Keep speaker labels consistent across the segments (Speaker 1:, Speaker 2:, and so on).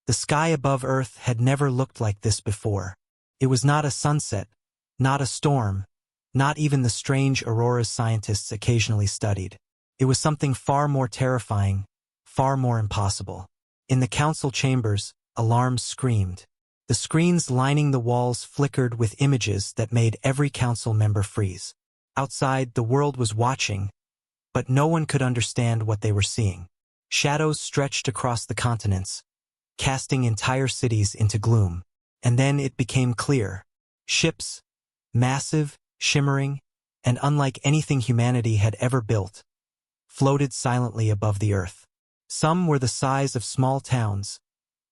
Speaker 1: The sky above Earth had never looked like this before. It was not a sunset, not a storm, not even the strange auroras scientists occasionally studied. It was something far more terrifying, far more impossible. In the council chambers, alarms screamed. The screens lining the walls flickered with images that made every council member freeze. Outside, the world was watching, but no one could understand what they were seeing. Shadows stretched across the continents, casting entire cities into gloom. And then it became clear. Ships, massive, shimmering, and unlike anything humanity had ever built, floated silently above the earth. Some were the size of small towns,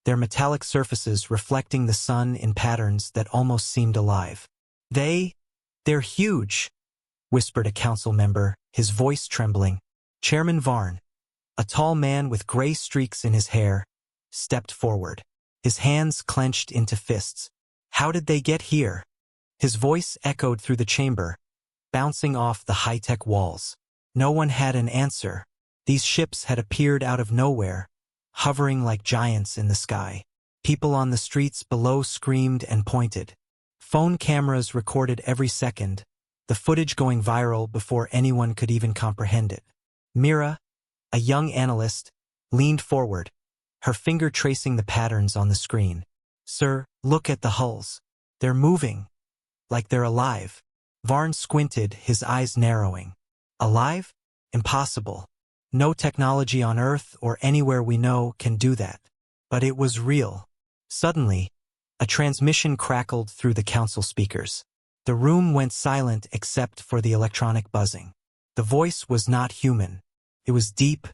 Speaker 1: their metallic surfaces reflecting the sun in patterns that almost seemed alive. They're huge, whispered a council member, his voice trembling. Chairman Varn, a tall man with gray streaks in his hair, stepped forward. His hands clenched into fists. How did they get here? His voice echoed through the chamber, bouncing off the high-tech walls. No one had an answer. These ships had appeared out of nowhere, hovering like giants in the sky. People on the streets below screamed and pointed. Phone cameras recorded every second, the footage going viral before anyone could even comprehend it. Mira, a young analyst, leaned forward, her finger tracing the patterns on the screen. Sir, look at the hulls. They're moving, like they're alive. Varn squinted, his eyes narrowing. Alive? Impossible. No technology on Earth or anywhere we know can do that. But it was real. Suddenly, a transmission crackled through the council speakers. The room went silent except for the electronic buzzing. The voice was not human. It was deep,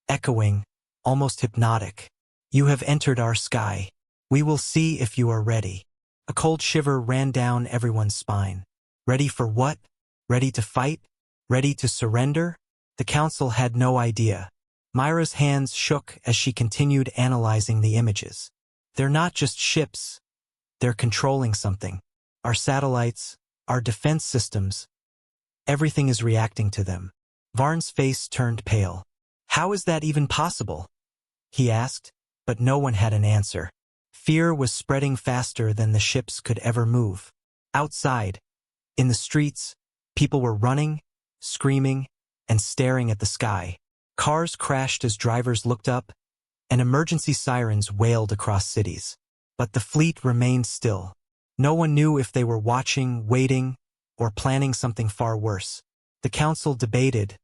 Speaker 1: echoing, almost hypnotic. You have entered our sky. We will see if you are ready. A cold shiver ran down everyone's spine. Ready for what? Ready to fight? Ready to surrender? The council had no idea. Myra's hands shook as she continued analyzing the images. They're not just ships. They're controlling something. Our satellites, our defense systems. Everything is reacting to them. Varn's face turned pale. How is that even possible? He asked, but no one had an answer. Fear was spreading faster than the ships could ever move. Outside, in the streets, people were running, screaming, and staring at the sky. Cars crashed as drivers looked up, and emergency sirens wailed across cities. But the fleet remained still. No one knew if they were watching, waiting, or planning something far worse. The council debated,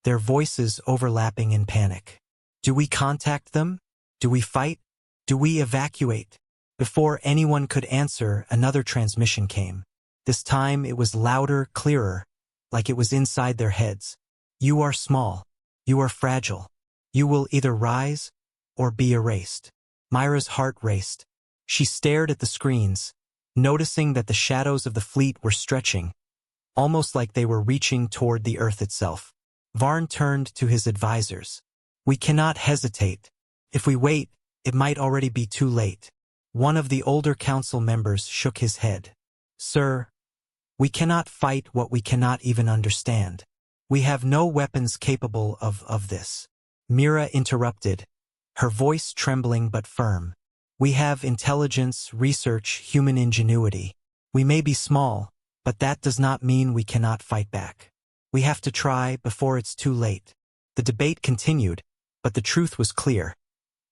Speaker 1: their voices overlapping in panic. Do we contact them? Do we fight? Do we evacuate? Before anyone could answer, another transmission came. This time it was louder, clearer, like it was inside their heads. You are small. You are fragile. You will either rise or be erased. Myra's heart raced. She stared at the screens, noticing that the shadows of the fleet were stretching, almost like they were reaching toward the Earth itself. Varn turned to his advisors. We cannot hesitate. If we wait, it might already be too late. One of the older council members shook his head. Sir, we cannot fight what we cannot even understand. We have no weapons capable of this. Mira interrupted, her voice trembling but firm. We have intelligence, research, human ingenuity. We may be small, but that does not mean we cannot fight back. We have to try before it's too late. The debate continued, but the truth was clear.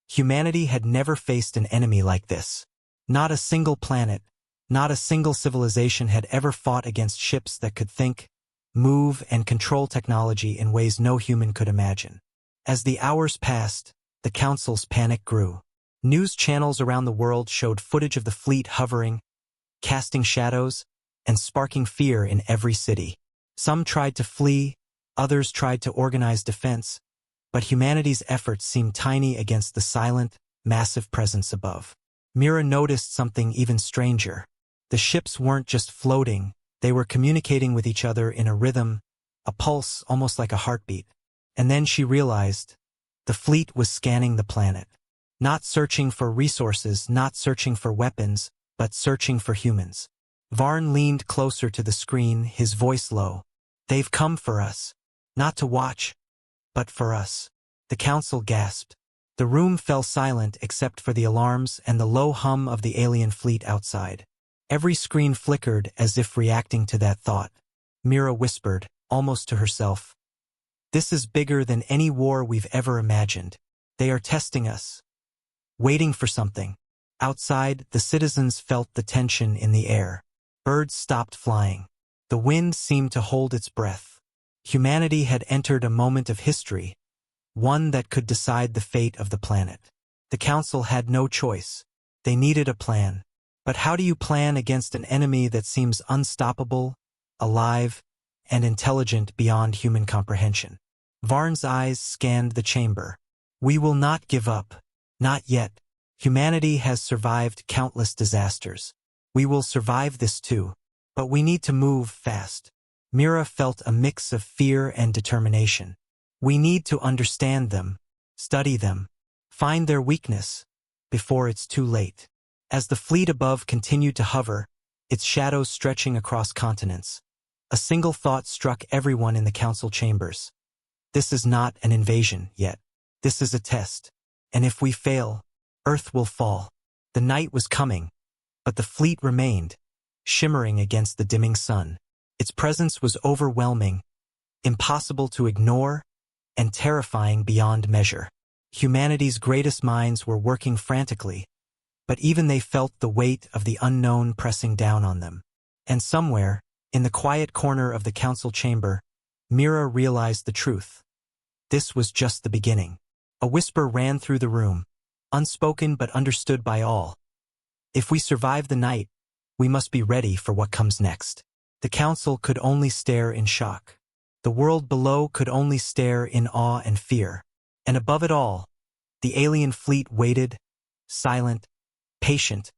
Speaker 1: Humanity had never faced an enemy like this. Not a single planet, not a single civilization had ever fought against ships that could think, move, and control technology in ways no human could imagine. As the hours passed, the council's panic grew. News channels around the world showed footage of the fleet hovering, casting shadows, and sparking fear in every city. Some tried to flee, others tried to organize defense, but humanity's efforts seemed tiny against the silent, massive presence above. Mira noticed something even stranger. The ships weren't just floating, they were communicating with each other in a rhythm, a pulse almost like a heartbeat. And then she realized, the fleet was scanning the planet. Not searching for resources, not searching for weapons, but searching for humans. Varn leaned closer to the screen, his voice low. They've come for us. Not to watch, but for us. The council gasped. The room fell silent except for the alarms and the low hum of the alien fleet outside. Every screen flickered as if reacting to that thought. Mira whispered, almost to herself, "This is bigger than any war we've ever imagined. They are testing us. Waiting for something." Outside, the citizens felt the tension in the air. Birds stopped flying. The wind seemed to hold its breath. Humanity had entered a moment of history, one that could decide the fate of the planet. The council had no choice. They needed a plan. But how do you plan against an enemy that seems unstoppable, alive, and intelligent beyond human comprehension? Varn's eyes scanned the chamber. "We will not give up. Not yet. Humanity has survived countless disasters. We will survive this too. But we need to move fast." Mira felt a mix of fear and determination. We need to understand them, study them, find their weakness, before it's too late. As the fleet above continued to hover, its shadows stretching across continents, a single thought struck everyone in the council chambers. This is not an invasion yet. This is a test. And if we fail, Earth will fall. The night was coming, but the fleet remained, shimmering against the dimming sun. Its presence was overwhelming, impossible to ignore, and terrifying beyond measure. Humanity's greatest minds were working frantically, but even they felt the weight of the unknown pressing down on them. And somewhere, in the quiet corner of the council chamber, Mira realized the truth. This was just the beginning. A whisper ran through the room, unspoken but understood by all. If we survive the night, we must be ready for what comes next. The council could only stare in shock. The world below could only stare in awe and fear. And above it all, the alien fleet waited, silent, patient,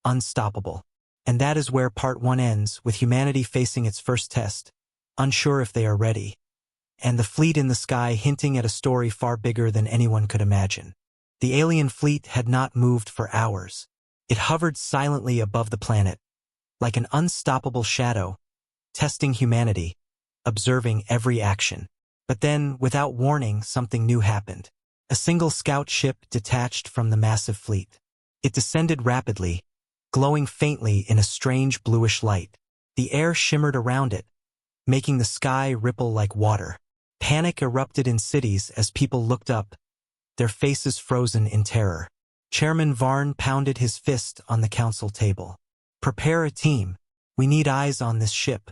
Speaker 1: unstoppable. And that is where part 1 ends, with humanity facing its first test, unsure if they are ready, and the fleet in the sky hinting at a story far bigger than anyone could imagine. The alien fleet had not moved for hours. It hovered silently above the planet, like an unstoppable shadow, testing humanity, observing every action. But then, without warning, something new happened. A single scout ship detached from the massive fleet. It descended rapidly, glowing faintly in a strange bluish light. The air shimmered around it, making the sky ripple like water. Panic erupted in cities as people looked up, their faces frozen in terror. Chairman Varn pounded his fist on the council table. "Prepare a team. We need eyes on this ship.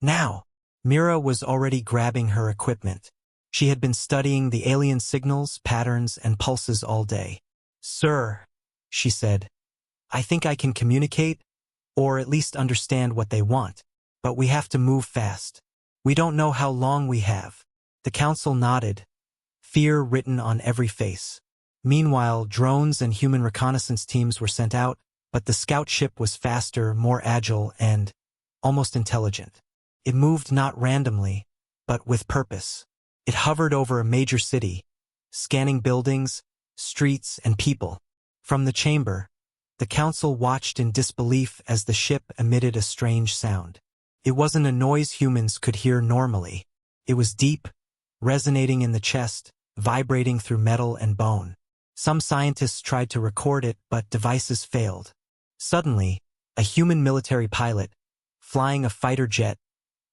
Speaker 1: Now!" Mira was already grabbing her equipment. She had been studying the alien signals, patterns, and pulses all day. "Sir," she said, "I think I can communicate, or at least understand what they want. But we have to move fast. We don't know how long we have." The council nodded, fear written on every face. Meanwhile, drones and human reconnaissance teams were sent out, but the scout ship was faster, more agile, and almost intelligent. It moved not randomly, but with purpose. It hovered over a major city, scanning buildings, streets, and people. From the chamber, the council watched in disbelief as the ship emitted a strange sound. It wasn't a noise humans could hear normally. It was deep, resonating in the chest, vibrating through metal and bone. Some scientists tried to record it, but devices failed. Suddenly, a human military pilot, flying a fighter jet,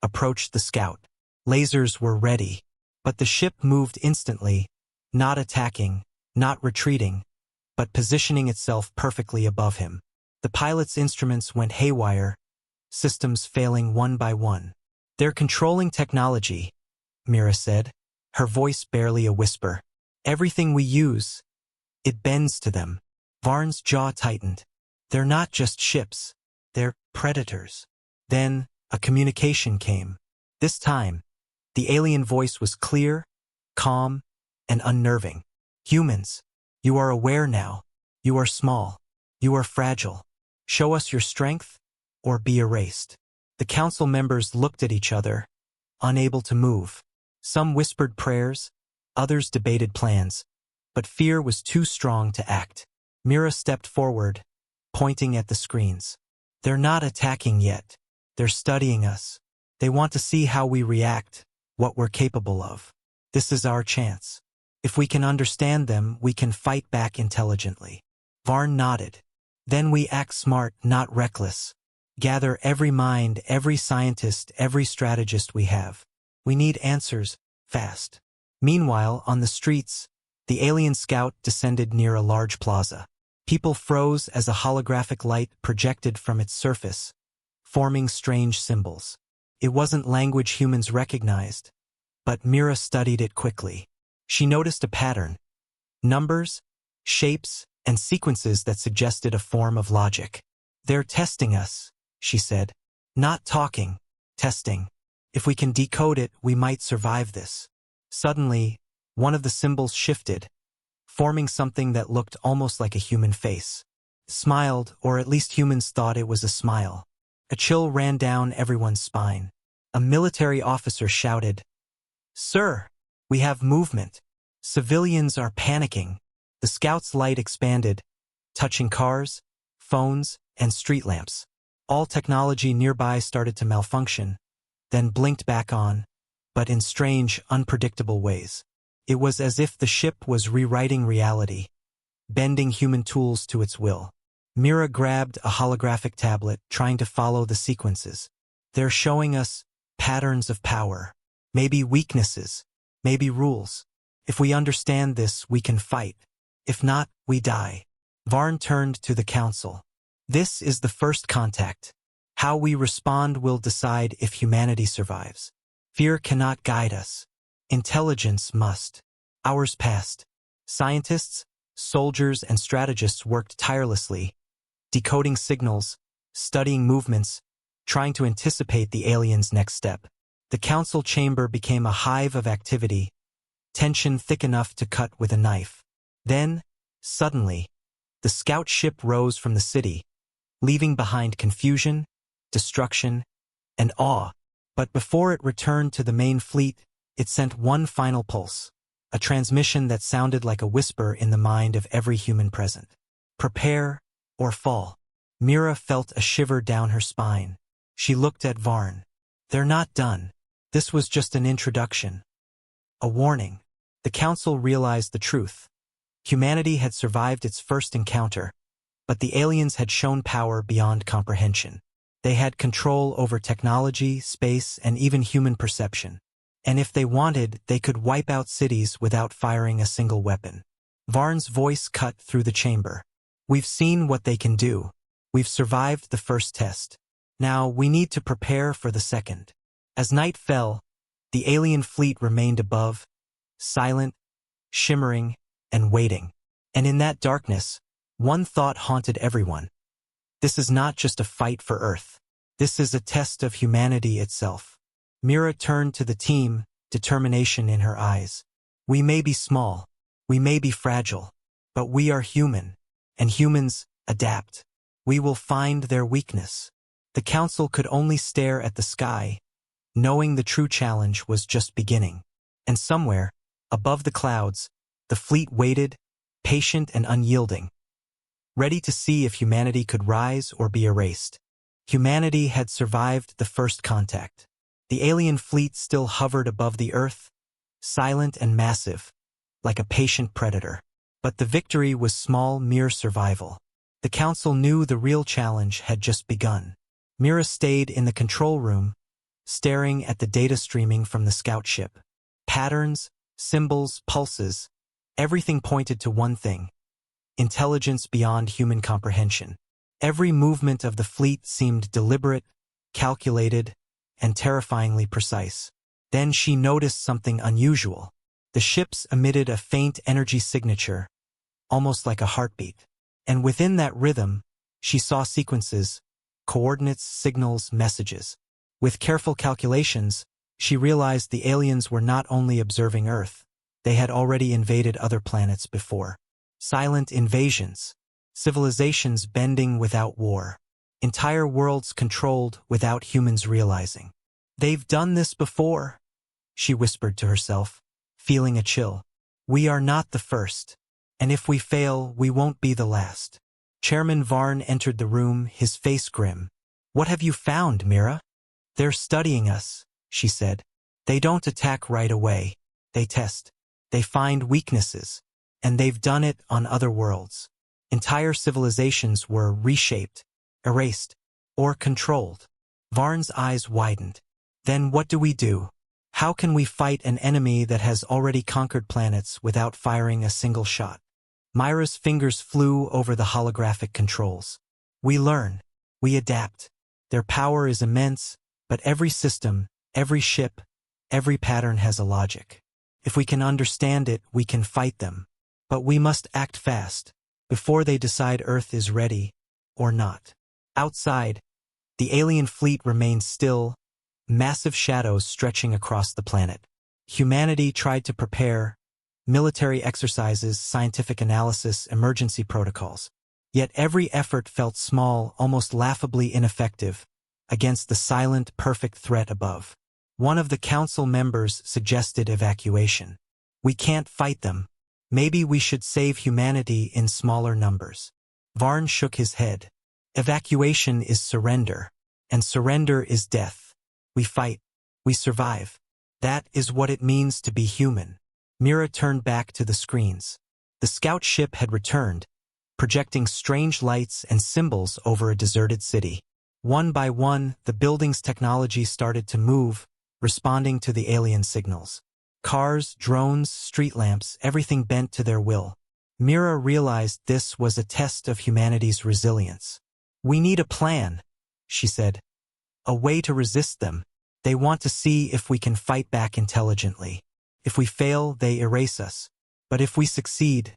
Speaker 1: approached the scout. Lasers were ready, but the ship moved instantly, not attacking, not retreating, but positioning itself perfectly above him. The pilot's instruments went haywire, systems failing one by one. "They're controlling technology," Mira said, her voice barely a whisper. "Everything we use, it bends to them." Varn's jaw tightened. "They're not just ships. They're predators." Then, a communication came. This time, the alien voice was clear, calm, and unnerving. "Humans, you are aware now. You are small. You are fragile. Show us your strength, or be erased." The council members looked at each other, unable to move. Some whispered prayers, others debated plans, but fear was too strong to act. Mira stepped forward, pointing at the screens. "They're not attacking yet. They're studying us. They want to see how we react, what we're capable of. This is our chance." If we can understand them, we can fight back intelligently. Varn nodded. Then we act smart, not reckless. Gather every mind, every scientist, every strategist we have. We need answers, fast. Meanwhile, on the streets, the alien scout descended near a large plaza. People froze as a holographic light projected from its surface, forming strange symbols. It wasn't language humans recognized, but Mira studied it quickly. She noticed a pattern: numbers, shapes, and sequences that suggested a form of logic. "They're testing us," she said. "Not talking, testing. If we can decode it, we might survive this." Suddenly, one of the symbols shifted, forming something that looked almost like a human face. It smiled, or at least humans thought it was a smile. A chill ran down everyone's spine. A military officer shouted, "Sir, we have movement." Civilians are panicking. The scout's light expanded, touching cars, phones, and street lamps. All technology nearby started to malfunction, then blinked back on, but in strange, unpredictable ways. It was as if the ship was rewriting reality, bending human tools to its will. Mira grabbed a holographic tablet, trying to follow the sequences. "They're showing us patterns of power, maybe weaknesses, maybe rules. If we understand this, we can fight. If not, we die." Varn turned to the council. "This is the first contact. How we respond will decide if humanity survives. Fear cannot guide us. Intelligence must." Hours passed. Scientists, soldiers, and strategists worked tirelessly, decoding signals, studying movements, trying to anticipate the aliens' next step. The council chamber became a hive of activity, tension thick enough to cut with a knife. Then, suddenly, the scout ship rose from the city, leaving behind confusion, destruction, and awe. But before it returned to the main fleet, it sent one final pulse, a transmission that sounded like a whisper in the mind of every human present. "Prepare or fall." Mira felt a shiver down her spine. She looked at Varn. "They're not done. This was just an introduction. A warning." The council realized the truth. Humanity had survived its first encounter, but the aliens had shown power beyond comprehension. They had control over technology, space, and even human perception. And if they wanted, they could wipe out cities without firing a single weapon. Varn's voice cut through the chamber. "We've seen what they can do. We've survived the first test. Now we need to prepare for the second." As night fell, the alien fleet remained above, silent, shimmering, and waiting. And in that darkness, one thought haunted everyone. This is not just a fight for Earth. This is a test of humanity itself. Mira turned to the team, determination in her eyes. "We may be small, we may be fragile, but we are human, and humans adapt. We will find their weakness." The council could only stare at the sky, knowing the true challenge was just beginning. And somewhere, above the clouds, the fleet waited, patient and unyielding, ready to see if humanity could rise or be erased. Humanity had survived the first contact. The alien fleet still hovered above the Earth, silent and massive, like a patient predator. But the victory was small, mere survival. The council knew the real challenge had just begun. Mira stayed in the control room, staring at the data streaming from the scout ship. Patterns, symbols, pulses, everything pointed to one thing: intelligence beyond human comprehension. Every movement of the fleet seemed deliberate, calculated, and terrifyingly precise. Then she noticed something unusual. The ships emitted a faint energy signature, almost like a heartbeat. And within that rhythm, she saw sequences, coordinates, signals, messages. With careful calculations, she realized the aliens were not only observing Earth, they had already invaded other planets before. Silent invasions, civilizations bending without war, entire worlds controlled without humans realizing. "They've done this before," she whispered to herself, feeling a chill. "We are not the first, and if we fail, we won't be the last." Chairman Varn entered the room, his face grim. "What have you found, Mira?" "They're studying us," she said. "They don't attack right away. They test. They find weaknesses, and they've done it on other worlds. Entire civilizations were reshaped, erased, or controlled. Varn's eyes widened. Then what do we do? How can we fight an enemy that has already conquered planets without firing a single shot? Myra's fingers flew over the holographic controls. We learn. We adapt. Their power is immense, but every system, every ship, every pattern has a logic. If we can understand it, we can fight them. But we must act fast, before they decide Earth is ready, or not. Outside, the alien fleet remained still, massive shadows stretching across the planet. Humanity tried to prepare, military exercises, scientific analysis, emergency protocols. Yet every effort felt small, almost laughably ineffective, against the silent, perfect threat above. One of the council members suggested evacuation. We can't fight them. Maybe we should save humanity in smaller numbers. Varn shook his head. Evacuation is surrender, and surrender is death. We fight. We survive. That is what it means to be human. Mira turned back to the screens. The scout ship had returned, projecting strange lights and symbols over a deserted city. One by one, the building's technology started to move, responding to the alien signals. Cars, drones, street lamps, everything bent to their will. Mira realized this was a test of humanity's resilience. We need a plan, she said. A way to resist them. They want to see if we can fight back intelligently. If we fail, they erase us. But if we succeed...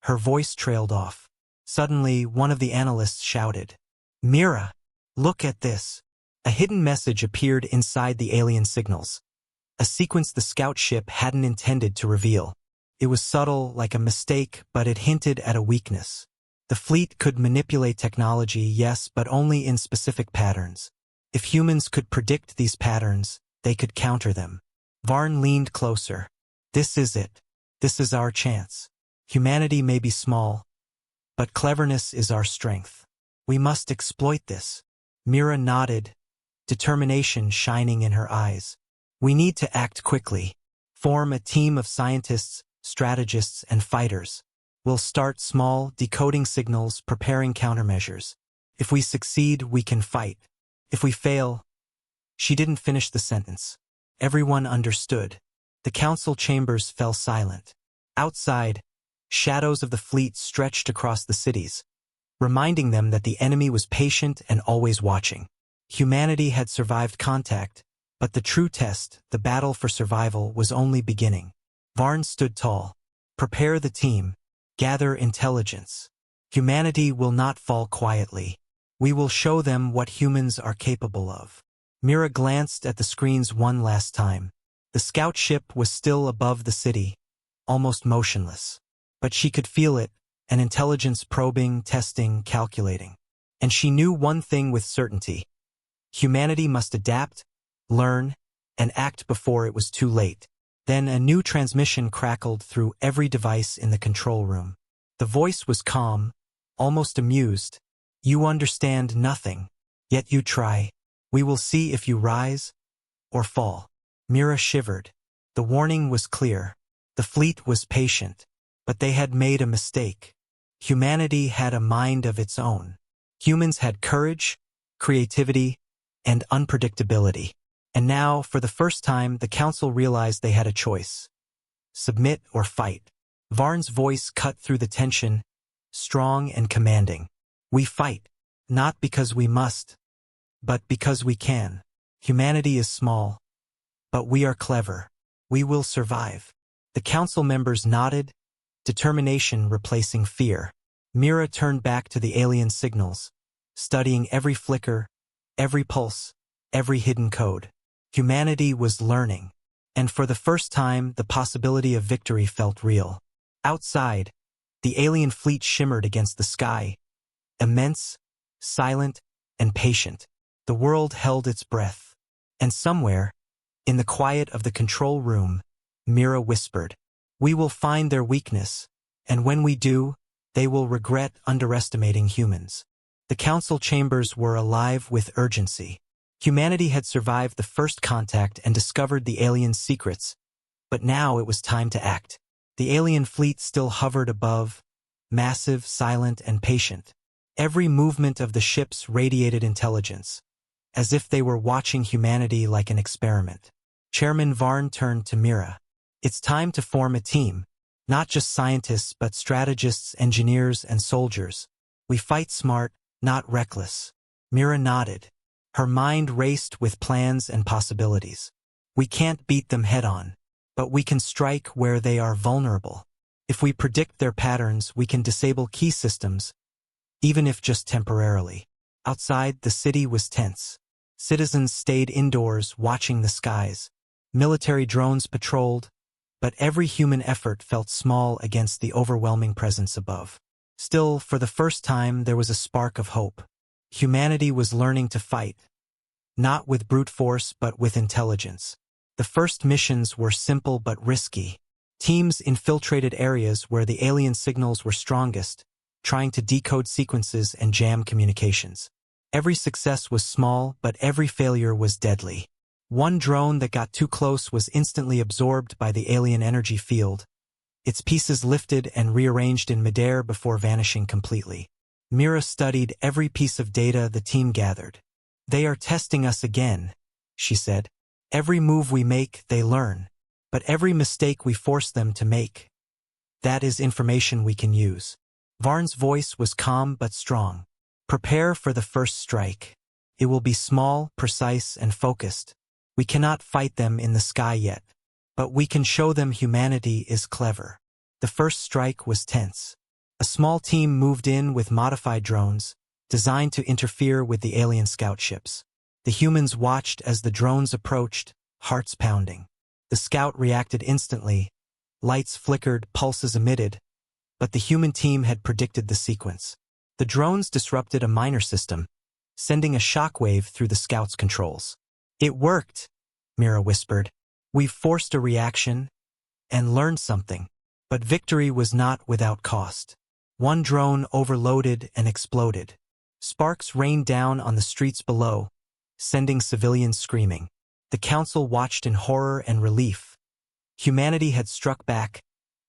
Speaker 1: Her voice trailed off. Suddenly, one of the analysts shouted, "Mira, look at this." A hidden message appeared inside the alien signals. A sequence the scout ship hadn't intended to reveal. It was subtle, like a mistake, but it hinted at a weakness. The fleet could manipulate technology, yes, but only in specific patterns. If humans could predict these patterns, they could counter them. Varn leaned closer. This is it. This is our chance. Humanity may be small, but cleverness is our strength. We must exploit this. Mira nodded, determination shining in her eyes. We need to act quickly. Form a team of scientists, strategists, and fighters. We'll start small, decoding signals, preparing countermeasures. If we succeed, we can fight. If we fail... She didn't finish the sentence. Everyone understood. The council chambers fell silent. Outside, shadows of the fleet stretched across the cities, reminding them that the enemy was patient and always watching. Humanity had survived contact, but the true test, the battle for survival, was only beginning. Varn stood tall. Prepare the team. Gather intelligence. Humanity will not fall quietly. We will show them what humans are capable of. Mira glanced at the screens one last time. The scout ship was still above the city, almost motionless. But she could feel it, an intelligence probing, testing, calculating. And she knew one thing with certainty. Humanity must adapt, learn, and act before it was too late. Then a new transmission crackled through every device in the control room. The voice was calm, almost amused. You understand nothing, yet you try. We will see if you rise or fall. Mira shivered. The warning was clear. The fleet was patient. But they had made a mistake. Humanity had a mind of its own. Humans had courage, creativity, and unpredictability. And now, for the first time, the council realized they had a choice. Submit or fight. Varn's voice cut through the tension, strong and commanding. We fight, not because we must, but because we can. Humanity is small, but we are clever. We will survive. The council members nodded, determination replacing fear. Mira turned back to the alien signals, studying every flicker, every pulse, every hidden code. Humanity was learning, and for the first time, the possibility of victory felt real. Outside, the alien fleet shimmered against the sky, immense, silent, and patient. The world held its breath. And somewhere, in the quiet of the control room, Mira whispered, "We will find their weakness, and when we do, they will regret underestimating humans." The council chambers were alive with urgency. Humanity had survived the first contact and discovered the aliens' secrets, but now it was time to act. The alien fleet still hovered above, massive, silent, and patient. Every movement of the ships radiated intelligence, as if they were watching humanity like an experiment. Chairman Varn turned to Mira. It's time to form a team, not just scientists but strategists, engineers, and soldiers. We fight smart, not reckless. Mira nodded. Her mind raced with plans and possibilities. We can't beat them head-on, but we can strike where they are vulnerable. If we predict their patterns, we can disable key systems, even if just temporarily. Outside, the city was tense. Citizens stayed indoors, watching the skies. Military drones patrolled, but every human effort felt small against the overwhelming presence above. Still, for the first time, there was a spark of hope. Humanity was learning to fight, not with brute force but with intelligence. The first missions were simple but risky. Teams infiltrated areas where the alien signals were strongest, trying to decode sequences and jam communications. Every success was small, but every failure was deadly. One drone that got too close was instantly absorbed by the alien energy field, its pieces lifted and rearranged in midair before vanishing completely. Mira studied every piece of data the team gathered. They are testing us again, she said. Every move we make, they learn. But every mistake we force them to make, that is information we can use. Varn's voice was calm but strong. Prepare for the first strike. It will be small, precise, and focused. We cannot fight them in the sky yet, but we can show them humanity is clever. The first strike was tense. A small team moved in with modified drones, designed to interfere with the alien scout ships. The humans watched as the drones approached, hearts pounding. The scout reacted instantly. Lights flickered, pulses emitted, but the human team had predicted the sequence. The drones disrupted a miner system, sending a shockwave through the scout's controls. It worked, Mira whispered. We've forced a reaction and learned something. But victory was not without cost. One drone overloaded and exploded. Sparks rained down on the streets below, sending civilians screaming. The council watched in horror and relief. Humanity had struck back,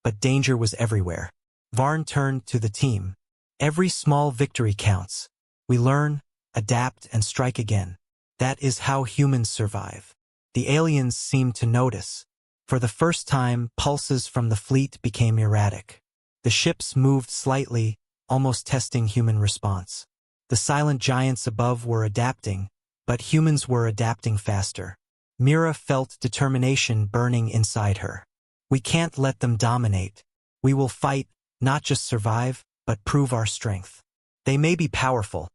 Speaker 1: but danger was everywhere. Varn turned to the team. Every small victory counts. We learn, adapt, and strike again. That is how humans survive. The aliens seemed to notice. For the first time, pulses from the fleet became erratic. The ships moved slightly, almost testing human response. The silent giants above were adapting, but humans were adapting faster. Mira felt determination burning inside her. We can't let them dominate. We will fight, not just survive, but prove our strength. They may be powerful,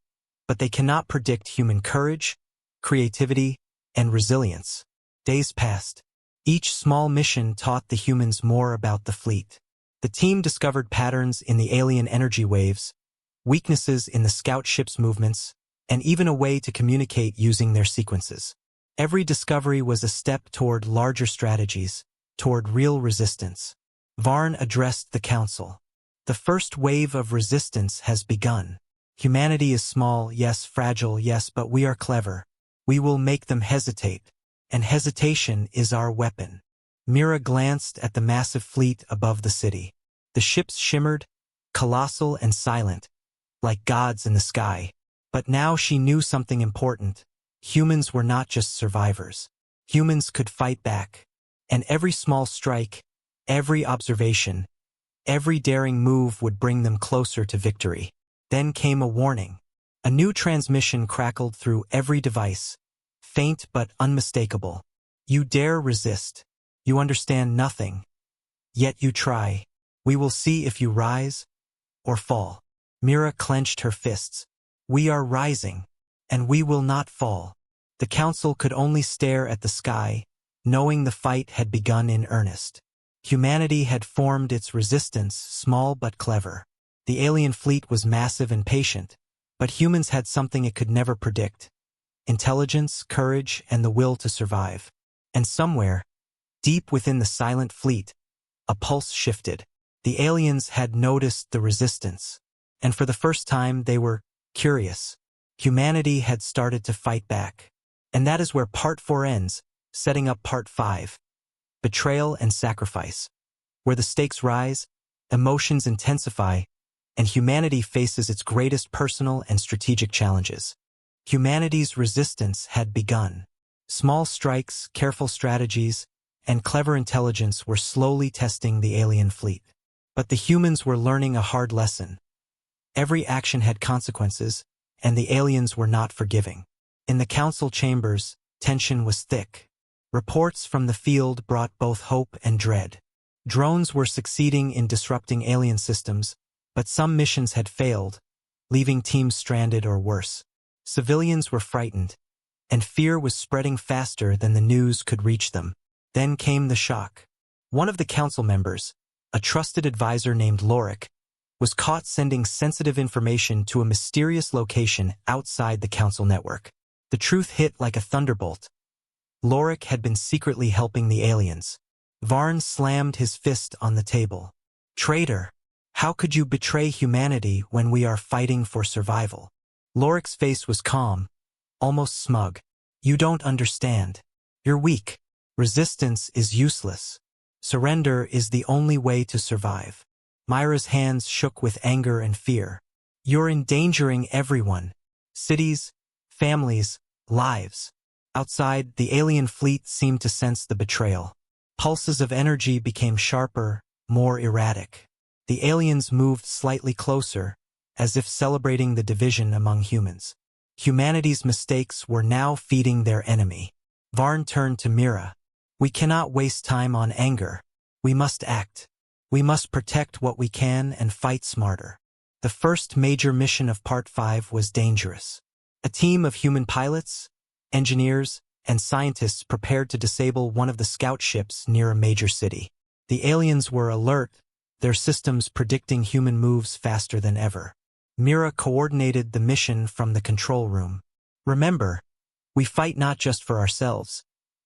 Speaker 1: but they cannot predict human courage, creativity, and resilience. Days passed. Each small mission taught the humans more about the fleet. The team discovered patterns in the alien energy waves, weaknesses in the scout ship's movements, and even a way to communicate using their sequences. Every discovery was a step toward larger strategies, toward real resistance. Varn addressed the council. The first wave of resistance has begun. Humanity is small, yes, fragile, yes, but we are clever. We will make them hesitate. And hesitation is our weapon. Mira glanced at the massive fleet above the city. The ships shimmered, colossal and silent, like gods in the sky. But now she knew something important. Humans were not just survivors. Humans could fight back. And every small strike, every observation, every daring move would bring them closer to victory. Then came a warning. A new transmission crackled through every device. Faint but unmistakable. You dare resist. You understand nothing. Yet you try. We will see if you rise or fall. Mira clenched her fists. We are rising, and we will not fall. The council could only stare at the sky, knowing the fight had begun in earnest. Humanity had formed its resistance, small but clever. The alien fleet was massive and patient, but humans had something it could never predict. Intelligence, courage, and the will to survive. And somewhere, deep within the silent fleet, a pulse shifted. The aliens had noticed the resistance, and for the first time they were curious. Humanity had started to fight back. And that is where Part 4 ends, setting up Part 5. Betrayal and Sacrifice. Where the stakes rise, emotions intensify, and humanity faces its greatest personal and strategic challenges. Humanity's resistance had begun. Small strikes, careful strategies, and clever intelligence were slowly testing the alien fleet. But the humans were learning a hard lesson. Every action had consequences, and the aliens were not forgiving. In the council chambers, tension was thick. Reports from the field brought both hope and dread. Drones were succeeding in disrupting alien systems, but some missions had failed, leaving teams stranded or worse. Civilians were frightened, and fear was spreading faster than the news could reach them. Then came the shock. One of the council members, a trusted advisor named Lorik, was caught sending sensitive information to a mysterious location outside the council network. The truth hit like a thunderbolt. Lorik had been secretly helping the aliens. Varn slammed his fist on the table. "Traitor! How could you betray humanity when we are fighting for survival?" Lorik's face was calm, almost smug. "You don't understand. You're weak. Resistance is useless. Surrender is the only way to survive." Myra's hands shook with anger and fear. "You're endangering everyone. Cities, families, lives." Outside, the alien fleet seemed to sense the betrayal. Pulses of energy became sharper, more erratic. The aliens moved slightly closer, as if celebrating the division among humans. Humanity's mistakes were now feeding their enemy. Varn turned to Mira. "We cannot waste time on anger. We must act. We must protect what we can and fight smarter." The first major mission of Part 5 was dangerous. A team of human pilots, engineers, and scientists prepared to disable one of the scout ships near a major city. The aliens were alert, their systems predicting human moves faster than ever. Mira coordinated the mission from the control room. "Remember, we fight not just for ourselves,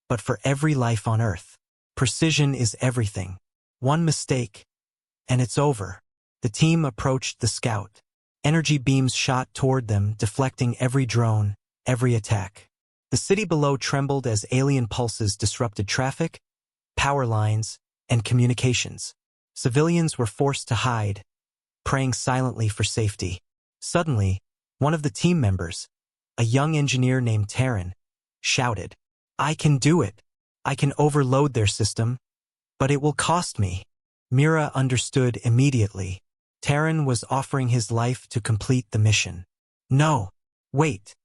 Speaker 1: but for every life on Earth. Precision is everything. One mistake, and it's over." The team approached the scout. Energy beams shot toward them, deflecting every drone, every attack. The city below trembled as alien pulses disrupted traffic, power lines, and communications. Civilians were forced to hide, praying silently for safety. Suddenly, one of the team members, a young engineer named Terran, shouted, "I can do it! I can overload their system, but it will cost me." Mira understood immediately. Terran was offering his life to complete the mission. "No, wait.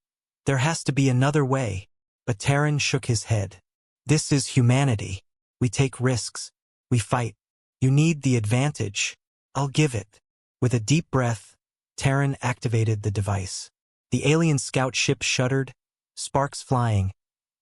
Speaker 1: There has to be another way." But Terran shook his head. "This is humanity. We take risks. We fight. You need the advantage. I'll give it." With a deep breath, Terran activated the device. The alien scout ship shuddered, sparks flying,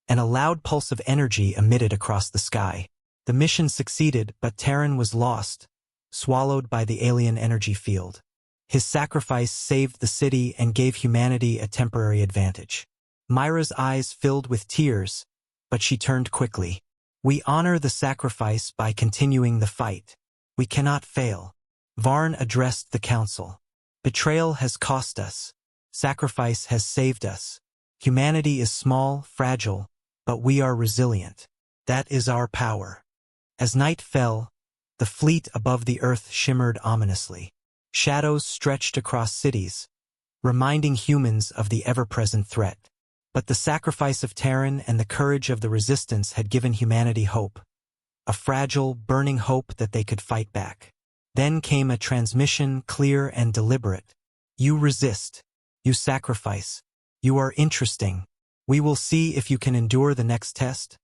Speaker 1: and a loud pulse of energy emitted across the sky. The mission succeeded, but Terran was lost, swallowed by the alien energy field. His sacrifice saved the city and gave humanity a temporary advantage. Myra's eyes filled with tears, but she turned quickly. "We honor the sacrifice by continuing the fight. We cannot fail." Varn addressed the council. "Betrayal has cost us. Sacrifice has saved us. Humanity is small, fragile, but we are resilient. That is our power." As night fell, the fleet above the Earth shimmered ominously. Shadows stretched across cities, reminding humans of the ever-present threat. But the sacrifice of Terran and the courage of the resistance had given humanity hope, a fragile, burning hope that they could fight back. Then came a transmission, clear and deliberate. "You resist. You sacrifice. You are interesting. We will see if you can endure the next test,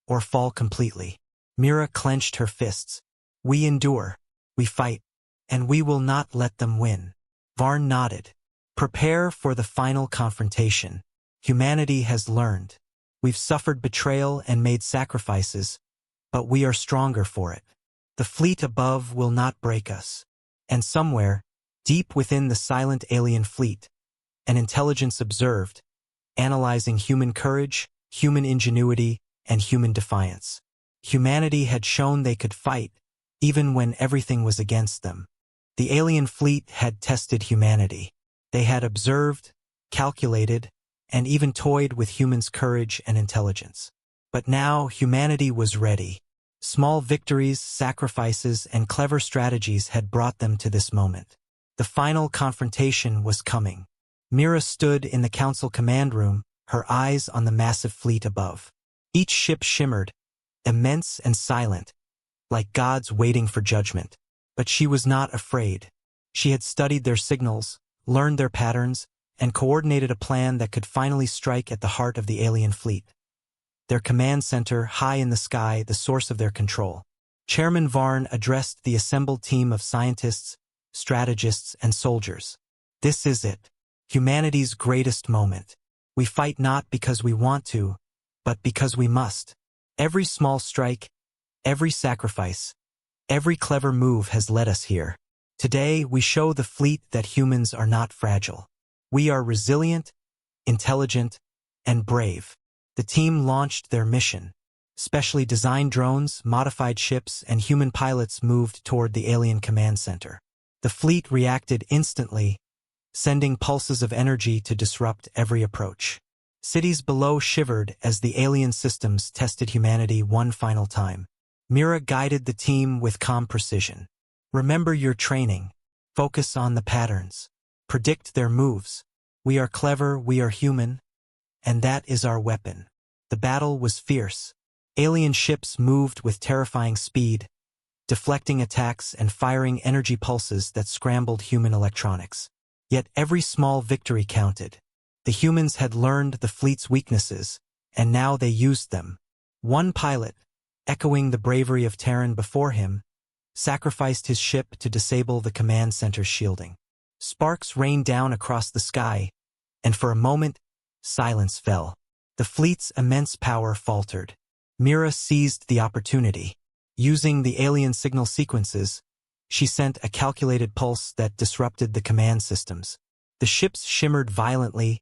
Speaker 1: or fall completely." Mira clenched her fists. "We endure. We fight. And we will not let them win." Varn nodded. "Prepare for the final confrontation. Humanity has learned. We've suffered betrayal and made sacrifices, but we are stronger for it. The fleet above will not break us." And somewhere, deep within the silent alien fleet, an intelligence observed, analyzing human courage, human ingenuity, and human defiance. Humanity had shown they could fight, even when everything was against them. The alien fleet had tested humanity. They had observed, calculated, and even toyed with humans' courage and intelligence. But now humanity was ready. Small victories, sacrifices, and clever strategies had brought them to this moment. The final confrontation was coming. Mira stood in the council command room, her eyes on the massive fleet above. Each ship shimmered, immense and silent, like gods waiting for judgment. But she was not afraid. She had studied their signals, learned their patterns, and coordinated a plan that could finally strike at the heart of the alien fleet. Their command center, high in the sky, the source of their control. Chairman Varn addressed the assembled team of scientists, strategists, and soldiers. This is it. Humanity's greatest moment. We fight not because we want to, but because we must. Every small strike, every sacrifice, every clever move has led us here. Today, we show the fleet that humans are not fragile. We are resilient, intelligent, and brave. The team launched their mission. Specially designed drones, modified ships, and human pilots moved toward the alien command center. The fleet reacted instantly, sending pulses of energy to disrupt every approach. Cities below shivered as the alien systems tested humanity one final time. Mira guided the team with calm precision. Remember your training. Focus on the patterns. Predict their moves. We are clever, we are human, and that is our weapon. The battle was fierce. Alien ships moved with terrifying speed, deflecting attacks and firing energy pulses that scrambled human electronics. Yet every small victory counted. The humans had learned the fleet's weaknesses, and now they used them. One pilot, echoing the bravery of Terran before him, sacrificed his ship to disable the command center's shielding. Sparks rained down across the sky, and for a moment, silence fell. The fleet's immense power faltered. Mira seized the opportunity. Using the alien signal sequences, she sent a calculated pulse that disrupted the command systems. The ships shimmered violently,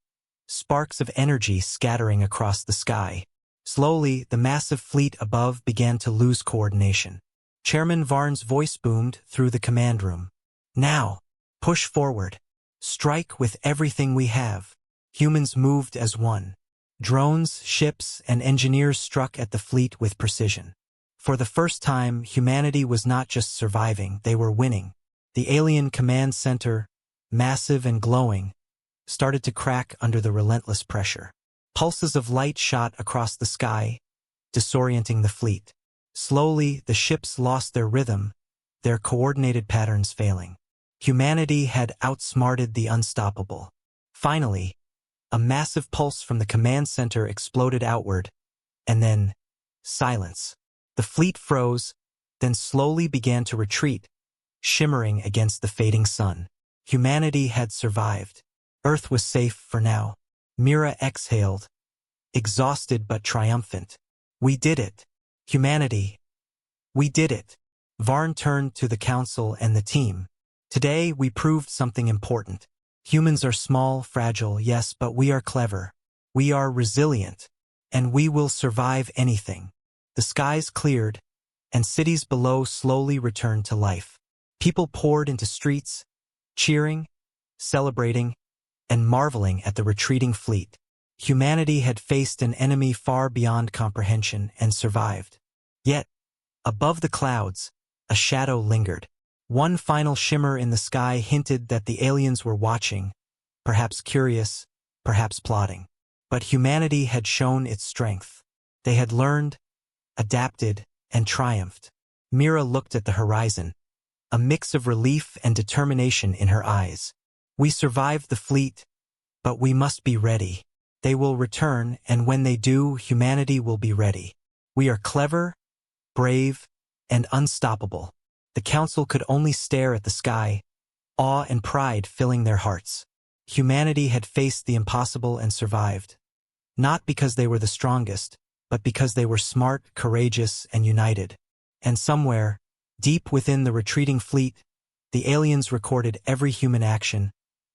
Speaker 1: sparks of energy scattering across the sky. Slowly, the massive fleet above began to lose coordination. Chairman Varn's voice boomed through the command room. Now, push forward. Strike with everything we have. Humans moved as one. Drones, ships, and engineers struck at the fleet with precision. For the first time, humanity was not just surviving, they were winning. The alien command center, massive and glowing, started to crack under the relentless pressure. Pulses of light shot across the sky, disorienting the fleet. Slowly, the ships lost their rhythm, their coordinated patterns failing. Humanity had outsmarted the unstoppable. Finally, a massive pulse from the command center exploded outward, and then, silence. The fleet froze, then slowly began to retreat, shimmering against the fading sun. Humanity had survived. Earth was safe for now. Mira exhaled, exhausted but triumphant. We did it. Humanity. We did it. Varn turned to the council and the team. Today, we proved something important. Humans are small, fragile, yes, but we are clever. We are resilient, and we will survive anything. The skies cleared, and cities below slowly returned to life. People poured into streets, cheering, celebrating, and marveling at the retreating fleet. Humanity had faced an enemy far beyond comprehension and survived. Yet, above the clouds, a shadow lingered. One final shimmer in the sky hinted that the aliens were watching, perhaps curious, perhaps plotting. But humanity had shown its strength. They had learned, adapted, and triumphed. Mira looked at the horizon, a mix of relief and determination in her eyes. We survived the fleet, but we must be ready. They will return, and when they do, humanity will be ready. We are clever, brave, and unstoppable. The council could only stare at the sky, awe and pride filling their hearts. Humanity had faced the impossible and survived. Not because they were the strongest, but because they were smart, courageous, and united. And somewhere, deep within the retreating fleet, the aliens recorded every human action,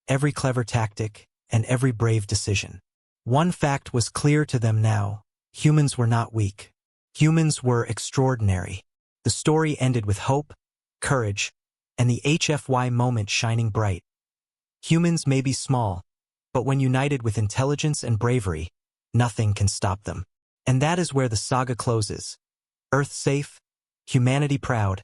Speaker 1: every clever tactic, and every brave decision. One fact was clear to them now: humans were not weak. Humans were extraordinary. The story ended with hope, courage, and the HFY moment shining bright. Humans may be small, but when united with intelligence and bravery, nothing can stop them. And that is where the saga closes. Earth safe, humanity proud,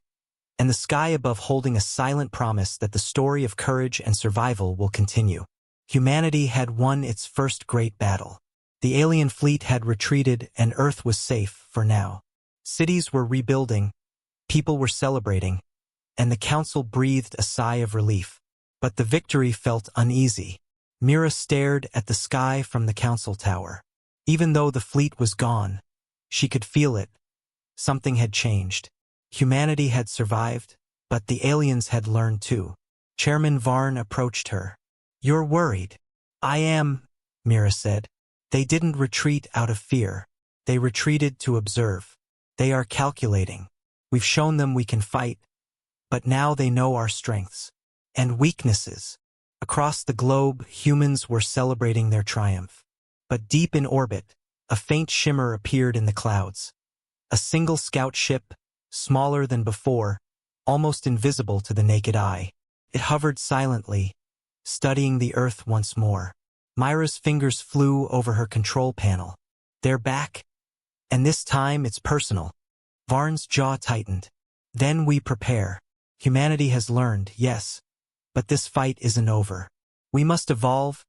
Speaker 1: and the sky above holding a silent promise that the story of courage and survival will continue. Humanity had won its first great battle. The alien fleet had retreated and Earth was safe for now. Cities were rebuilding, people were celebrating, and the council breathed a sigh of relief. But the victory felt uneasy. Mira stared at the sky from the council tower. Even though the fleet was gone, she could feel it. Something had changed. Humanity had survived, but the aliens had learned too. Chairman Varn approached her. "You're worried." "I am," Mira said. "They didn't retreat out of fear. They retreated to observe. They are calculating. We've shown them we can fight, but now they know our strengths and weaknesses." Across the globe, humans were celebrating their triumph. But deep in orbit, a faint shimmer appeared in the clouds. A single scout ship, smaller than before, almost invisible to the naked eye. It hovered silently, studying the Earth once more. Myra's fingers flew over her control panel. "They're back, and this time it's personal." Varn's jaw tightened. "Then we prepare. Humanity has learned, yes, but this fight isn't over. We must evolve,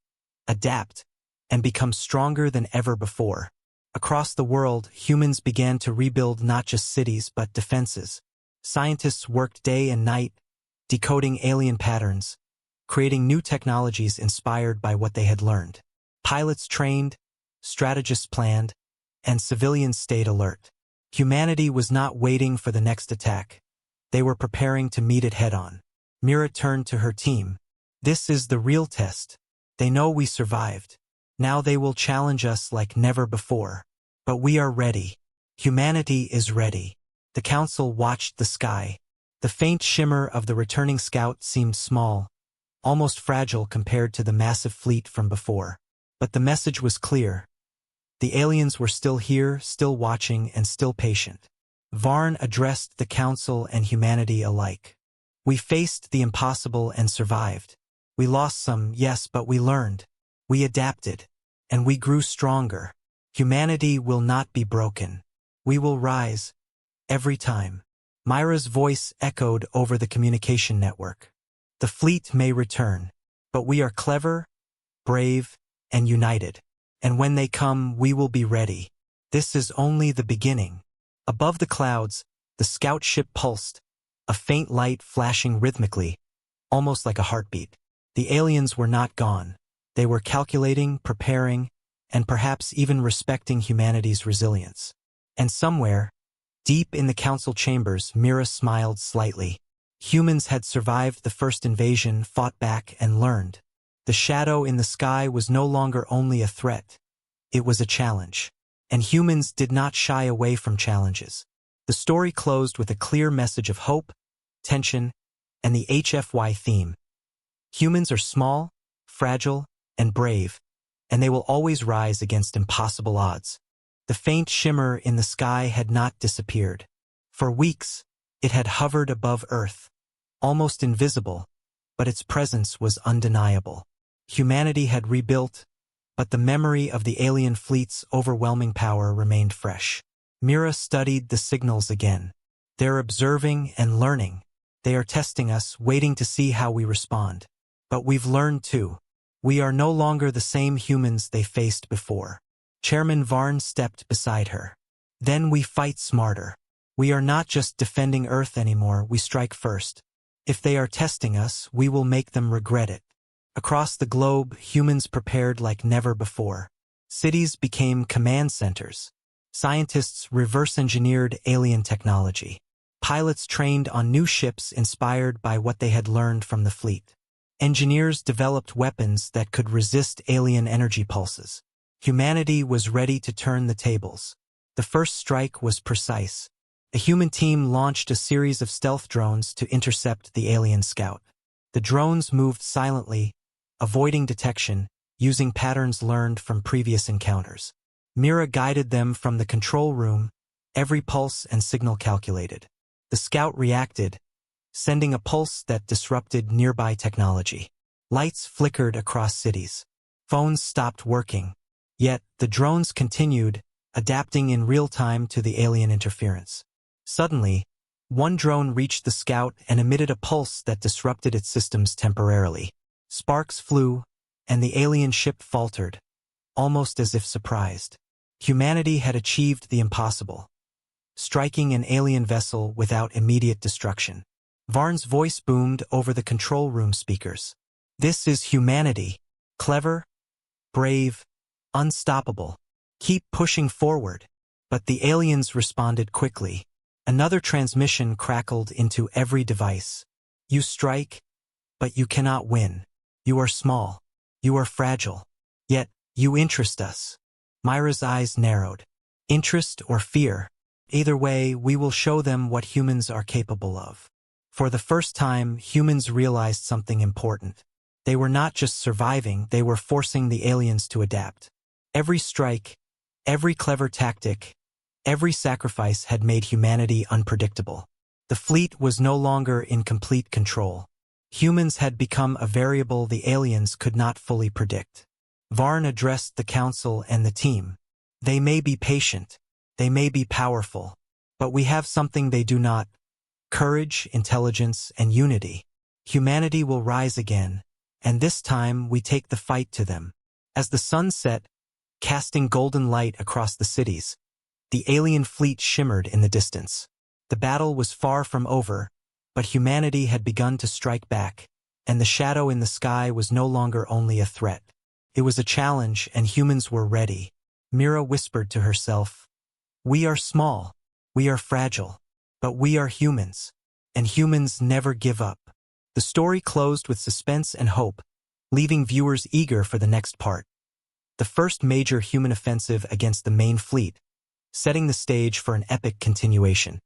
Speaker 1: adapt, and become stronger than ever before." Across the world, humans began to rebuild not just cities but defenses. Scientists worked day and night, decoding alien patterns, creating new technologies inspired by what they had learned. Pilots trained, strategists planned, and civilians stayed alert. Humanity was not waiting for the next attack. They were preparing to meet it head-on. Mira turned to her team. "This is the real test. They know we survived. Now they will challenge us like never before. But we are ready. Humanity is ready." The council watched the sky. The faint shimmer of the returning scout seemed small, almost fragile compared to the massive fleet from before. But the message was clear. The aliens were still here, still watching, and still patient. Varn addressed the council and humanity alike. "We faced the impossible and survived. We lost some, yes, but we learned. We adapted, and we grew stronger. Humanity will not be broken. We will rise, every time." Myra's voice echoed over the communication network. "The fleet may return, but we are clever, brave, and united. And when they come, we will be ready. This is only the beginning." Above the clouds, the scout ship pulsed, a faint light flashing rhythmically, almost like a heartbeat. The aliens were not gone. They were calculating, preparing, and perhaps even respecting humanity's resilience. And somewhere, deep in the council chambers, Mira smiled slightly. Humans had survived the first invasion, fought back, and learned. The shadow in the sky was no longer only a threat. It was a challenge. And humans did not shy away from challenges. The story closed with a clear message of hope, tension, and the HFY theme. Humans are small, fragile, and brave, and they will always rise against impossible odds. The faint shimmer in the sky had not disappeared. For weeks, it had hovered above Earth, almost invisible, but its presence was undeniable. Humanity had rebuilt, but the memory of the alien fleet's overwhelming power remained fresh. Mira studied the signals again. "They're observing and learning. They are testing us, waiting to see how we respond. But we've learned too. We are no longer the same humans they faced before." Chairman Varn stepped beside her. "Then we fight smarter. We are not just defending Earth anymore, we strike first. If they are testing us, we will make them regret it." Across the globe, humans prepared like never before. Cities became command centers. Scientists reverse-engineered alien technology. Pilots trained on new ships inspired by what they had learned from the fleet. Engineers developed weapons that could resist alien energy pulses. Humanity was ready to turn the tables. The first strike was precise. A human team launched a series of stealth drones to intercept the alien scout. The drones moved silently, avoiding detection, using patterns learned from previous encounters. Mira guided them from the control room, every pulse and signal calculated. The scout reacted, sending a pulse that disrupted nearby technology. Lights flickered across cities. Phones stopped working. Yet, the drones continued, adapting in real time to the alien interference. Suddenly, One drone reached the scout and emitted a pulse that disrupted its systems temporarily. Sparks flew, and the alien ship faltered, almost as if surprised. Humanity had achieved the impossible, striking an alien vessel without immediate destruction. Varn's voice boomed over the control room speakers. This is humanity. Clever, brave, unstoppable. Keep pushing forward. But the aliens responded quickly. Another transmission crackled into every device. You strike, but you cannot win. You are small. You are fragile. Yet, you interest us. Myra's eyes narrowed. Interest or fear? Either way, we will show them what humans are capable of. For the first time, humans realized something important. They were not just surviving, they were forcing the aliens to adapt. Every strike, every clever tactic, every sacrifice had made humanity unpredictable. The fleet was no longer in complete control. Humans had become a variable the aliens could not fully predict. Varn addressed the council and the team. They may be patient, they may be powerful, but we have something they do not: courage, intelligence, and unity. Humanity will rise again, and this time we take the fight to them. As the sun set, casting golden light across the cities, the alien fleet shimmered in the distance. The battle was far from over, but humanity had begun to strike back, and the shadow in the sky was no longer only a threat. It was a challenge, and humans were ready. Mira whispered to herself, "We are small, we are fragile, but we are humans, and humans never give up." The story closed with suspense and hope, leaving viewers eager for the next part. The first major human offensive against the main fleet, setting the stage for an epic continuation.